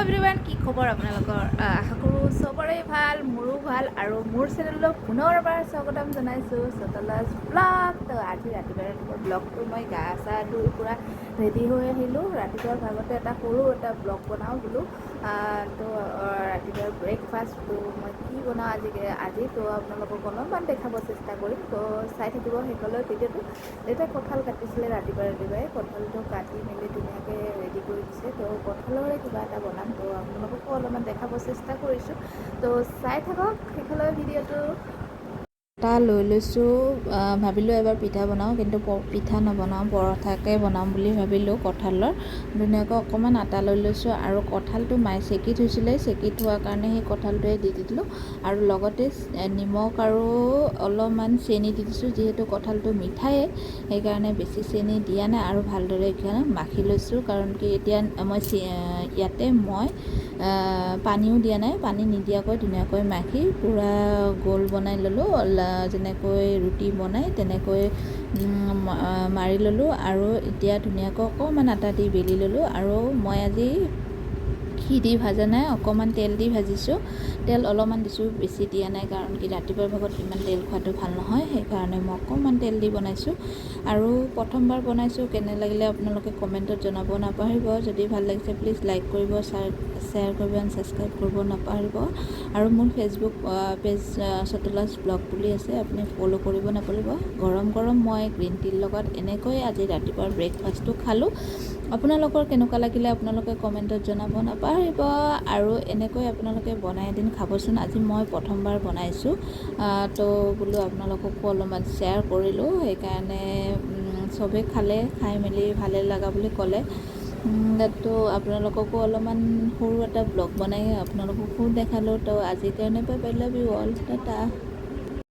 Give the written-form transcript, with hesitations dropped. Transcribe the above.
Everyone, কি খবৰ আপোনালোকৰ? আশা কৰোঁ চবৰে ভাল, মোৰো ভাল। আৰু মোৰ চেনেলক পুনৰবাৰ স্বাগতম জনাইছোঁ চতলাজ ব্লগ। তো আজি ৰাতিপুৱা ব্লগটো মই গা চা ধুই পূৰা ৰেডি হৈ আহিলোঁ। ৰাতিপুৱাৰ ভাগতে এটা ব্লগ বনাওঁ বোলো। তো ৰাতিপুৱাৰ ব্ৰেকফাষ্টটো মই কি বনাওঁ আজি তো আপোনালোকক অলপমান দেখাব চেষ্টা কৰিম। তো চাই থাকিব শেষলৈ ভিডিঅ'টো। দেউতাই কঁঠাল কাটিছিলে ৰাতিপুৱাই কঁঠালটো কাটি মেলি ধুনীয়াকৈ ৰেডি কৰি দিছে। তো কঁঠালৰে কিবা এটা বনাম, তো আপোনালোককো অলপমান দেখাব চেষ্টা কৰিছোঁ। তো চাই থাকক শেষলৈ ভিডিঅ'টো। আটা লৈ লৈছোঁ, ভাবিলোঁ এবাৰ পিঠা বনাওঁ, কিন্তু পিঠা নবনাওঁ, পৰঠাকে বনাম বুলি ভাবিলোঁ। কঁঠালৰ ধুনীয়াকৈ অকণমান আটা লৈ লৈছোঁ, আৰু কঁঠালটো মায়ে চেকি থৈছিলে, চেকি থোৱাৰ কাৰণে সেই কঁঠালটোৱে দি দিলোঁ। আৰু লগতে নিমখ আৰু অলপমান চেনি দি দিছোঁ, যিহেতু কঁঠালটো মিঠায়ে, সেইকাৰণে বেছি চেনি দিয়া নাই। আৰু ভালদৰে এতিয়া মাখি লৈছোঁ, কাৰণ কি এতিয়া ইয়াতে মই পানীও দিয়া নাই, পানী নিদিয়াকৈ ধুনীয়াকৈ মাখি পূৰা গোল বনাই ল'লোঁ। যেনেকৈ ৰুটি বনাই তেনেকৈ মাৰি ল'লোঁ। আৰু এতিয়া ধুনীয়াকৈ অকণমান আটা দি বেলি ল'লোঁ। আৰু মই আজি ঘি দি ভাজা নাই, অকণমান তেল দি ভাজিছোঁ। তেল অলপমান দিছোঁ, বেছি দিয়া নাই, কাৰণ কি ৰাতিপুৱাৰ ভাগত ইমান তেল খোৱাটো ভাল নহয়, সেইকাৰণে মই অকণমান তেল দি বনাইছোঁ। আৰু প্ৰথমবাৰ বনাইছোঁ, কেনে লাগিলে আপোনালোকে কমেণ্টত জনাব নাপাহৰিব। যদি ভাল লাগিছে প্লিজ লাইক কৰিব, শ্বেয়াৰ কৰিব, এণ্ড ছাবস্ক্ৰাইব কৰিব নাপাহৰিব। আৰু মোৰ ফেচবুক পেজ চতলাজ ব্লগ বুলি আছে, আপুনি ফ'ল' কৰিব নাপাহৰিব। গৰম গৰম মই গ্ৰীণ টিৰ লগত এনেকৈ আজি ৰাতিপুৱাৰ ব্ৰেকফাষ্টটো খালোঁ। আপোনালোকৰ কেনেকুৱা লাগিলে আপোনালোকে কমেণ্টত জনাব নাপাহৰিব। আৰু এনেকৈ আপোনালোকে বনাই এদিন খাবচোন। আজি মই প্ৰথমবাৰ বনাইছোঁ, তো বোলো আপোনালোককো অলপমান শ্বেয়াৰ কৰিলোঁ। সেইকাৰণে চবেই খাই মেলি ভালে লগা বুলি ক'লে। তো আপোনালোককো অলপমান সৰু এটা ব্লগ বনাই আপোনালোককো দেখালোঁ। তো আজিৰ কাৰণে bye bye, love you all, Tata.